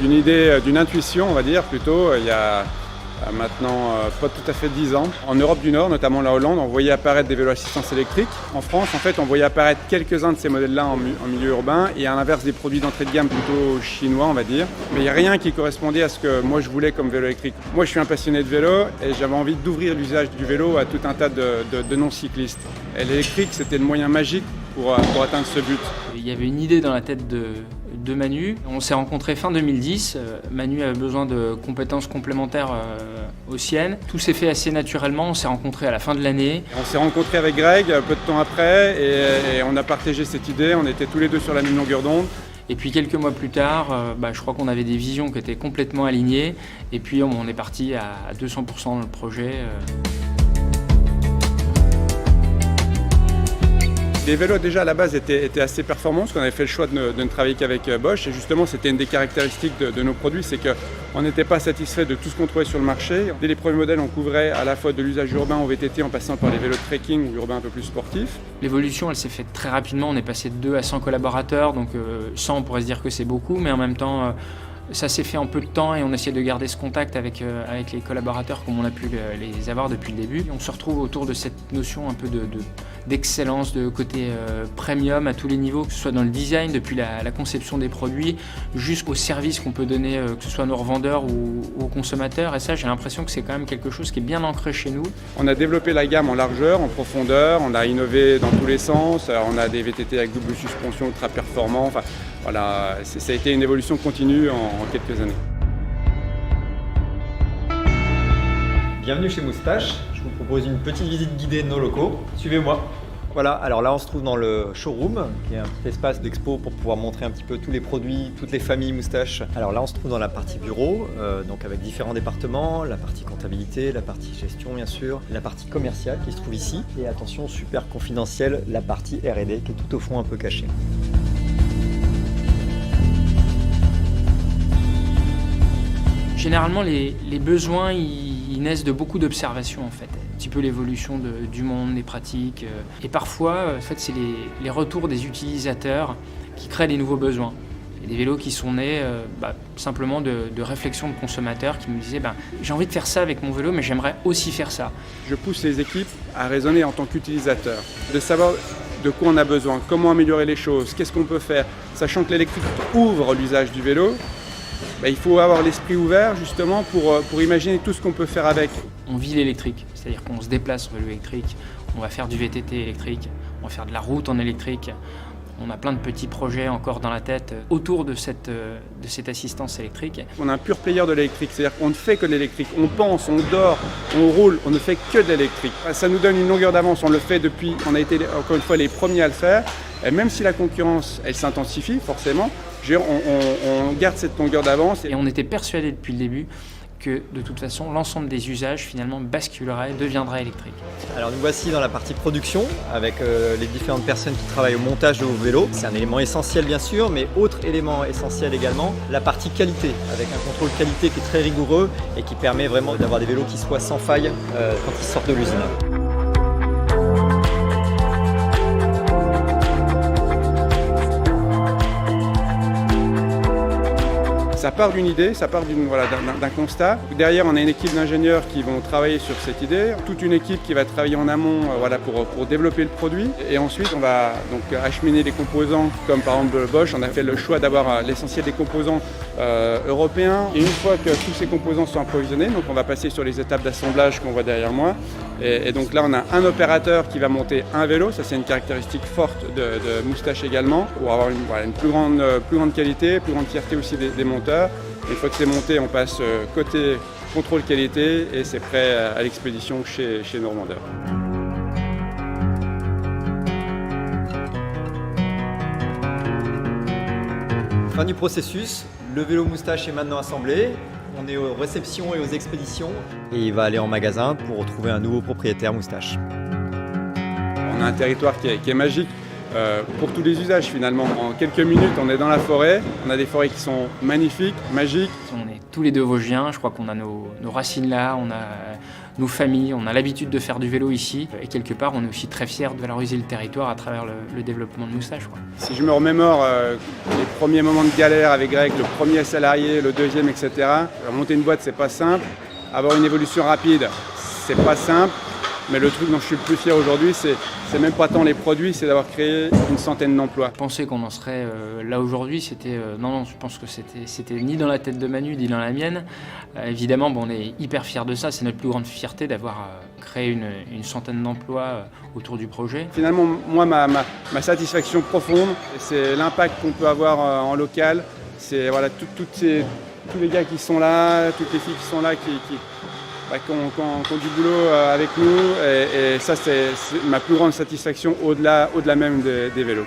d'une idée, d'une intuition, on va dire, plutôt, il y a maintenant pas tout à fait 10 ans. En Europe du Nord, notamment la Hollande, on voyait apparaître des vélos assistance électrique. En France, en fait, on voyait apparaître quelques-uns de ces modèles-là en milieu urbain et à l'inverse des produits d'entrée de gamme plutôt chinois, on va dire. Mais il n'y a rien qui correspondait à ce que moi je voulais comme vélo électrique. Moi, je suis un passionné de vélo et j'avais envie d'ouvrir l'usage du vélo à tout un tas de non-cyclistes. Et l'électrique, c'était le moyen magique pour atteindre ce but. Il y avait une idée dans la tête de Manu. On s'est rencontrés fin 2010. Manu avait besoin de compétences complémentaires aux siennes. Tout s'est fait assez naturellement. On s'est rencontrés à la fin de l'année. On s'est rencontrés avec Greg peu de temps après et on a partagé cette idée. On était tous les deux sur la même longueur d'onde. Et puis quelques mois plus tard, je crois qu'on avait des visions qui étaient complètement alignées. Et puis on est parti à 200% dans le projet. Les vélos déjà à la base étaient assez performants parce qu'on avait fait le choix de ne travailler qu'avec Bosch et justement c'était une des caractéristiques de nos produits, c'est qu'on n'était pas satisfait de tout ce qu'on trouvait sur le marché. Dès les premiers modèles on couvrait à la fois de l'usage urbain au VTT en passant par les vélos de trekking ou urbain un peu plus sportif. L'évolution elle s'est faite très rapidement, on est passé de 2 à 100 collaborateurs, donc 100 on pourrait se dire que c'est beaucoup mais en même temps ça s'est fait en peu de temps et on essaie de garder ce contact avec les collaborateurs comme on a pu les avoir depuis le début. Et on se retrouve autour de cette notion un peu d'excellence, de côté premium à tous les niveaux, que ce soit dans le design, depuis la conception des produits, jusqu'au service qu'on peut donner, que ce soit à nos revendeurs ou aux consommateurs. Et ça, j'ai l'impression que c'est quand même quelque chose qui est bien ancré chez nous. On a développé la gamme en largeur, en profondeur, on a innové dans tous les sens. Alors, on a des VTT avec double suspension ultra performants. Enfin, voilà, ça a été une évolution continue en quelques années. Bienvenue chez Moustache, je vous propose une petite visite guidée de nos locaux. Suivez-moi. Voilà, alors là on se trouve dans le showroom, qui est un petit espace d'expo pour pouvoir montrer un petit peu tous les produits, toutes les familles Moustache. Alors là on se trouve dans la partie bureau, donc avec différents départements, la partie comptabilité, la partie gestion bien sûr, la partie commerciale qui se trouve ici, et attention super confidentielle, la partie R&D qui est tout au fond un peu cachée. Généralement, les besoins, ils naissent de beaucoup d'observations, en fait. Un petit peu l'évolution du monde, des pratiques. Et parfois, en fait, c'est les retours des utilisateurs qui créent des nouveaux besoins. Il y a des vélos qui sont nés simplement de réflexions de consommateurs qui me disaient j'ai envie de faire ça avec mon vélo, mais j'aimerais aussi faire ça. Je pousse les équipes à raisonner en tant qu'utilisateurs, de savoir de quoi on a besoin, comment améliorer les choses, qu'est-ce qu'on peut faire, sachant que l'électrique ouvre l'usage du vélo. Il faut avoir l'esprit ouvert justement pour imaginer tout ce qu'on peut faire avec. On vit l'électrique, c'est-à-dire qu'on se déplace en vélo électrique, on va faire du VTT électrique, on va faire de la route en électrique. On a plein de petits projets encore dans la tête autour de cette assistance électrique. On est un pur player de l'électrique, c'est-à-dire qu'on ne fait que de l'électrique. On pense, on dort, on roule, on ne fait que de l'électrique. Ça nous donne une longueur d'avance, on le fait depuis, on a été encore une fois les premiers à le faire. Et même si la concurrence, elle s'intensifie forcément, on garde cette longueur d'avance. Et on était persuadé depuis le début que de toute façon l'ensemble des usages finalement basculerait, deviendrait électrique. Alors nous voici dans la partie production avec les différentes personnes qui travaillent au montage de vos vélos. C'est un élément essentiel bien sûr, mais autre élément essentiel également, la partie qualité, avec un contrôle qualité qui est très rigoureux et qui permet vraiment d'avoir des vélos qui soient sans faille quand ils sortent de l'usine. Ça part d'une idée, ça part d'un constat. Derrière, on a une équipe d'ingénieurs qui vont travailler sur cette idée, toute une équipe qui va travailler en amont pour développer le produit. Et ensuite, on va donc acheminer les composants, comme par exemple Bosch. On a fait le choix d'avoir l'essentiel des composants européens. Et une fois que tous ces composants sont approvisionnés, donc on va passer sur les étapes d'assemblage qu'on voit derrière moi. Et donc là, on a un opérateur qui va monter un vélo. Ça, c'est une caractéristique forte de Moustache également, pour avoir une plus grande qualité, plus grande fierté aussi des monteurs. Une fois que c'est monté, on passe côté contrôle qualité et c'est prêt à l'expédition chez nos revendeurs. Fin du processus, le vélo Moustache est maintenant assemblé. On est aux réceptions et aux expéditions et il va aller en magasin pour retrouver un nouveau propriétaire Moustache. On a un territoire qui est magique. pour tous les usages finalement. En quelques minutes, on est dans la forêt, on a des forêts qui sont magnifiques, magiques. On est tous les deux Vosgiens, je crois qu'on a nos racines là, on a nos familles, on a l'habitude de faire du vélo ici. Et quelque part, on est aussi très fiers de valoriser le territoire à travers le développement de Moustache, quoi. Si je me remémore les premiers moments de galère avec Greg, le premier salarié, le deuxième, etc. Monter une boîte, c'est pas simple. Avoir une évolution rapide, c'est pas simple. Mais le truc dont je suis le plus fier aujourd'hui, c'est même pas tant les produits, c'est d'avoir créé une centaine d'emplois. Penser qu'on en serait là aujourd'hui, c'était non, je pense que c'était ni dans la tête de Manu, ni dans la mienne. Évidemment, on est hyper fiers de ça. C'est notre plus grande fierté d'avoir créé une centaine d'emplois autour du projet. Finalement, moi, ma satisfaction profonde, c'est l'impact qu'on peut avoir en local. C'est voilà, tous les gars qui sont là, toutes les filles qui sont là, qui ont du boulot avec nous, et ça c'est ma plus grande satisfaction au-delà même des vélos.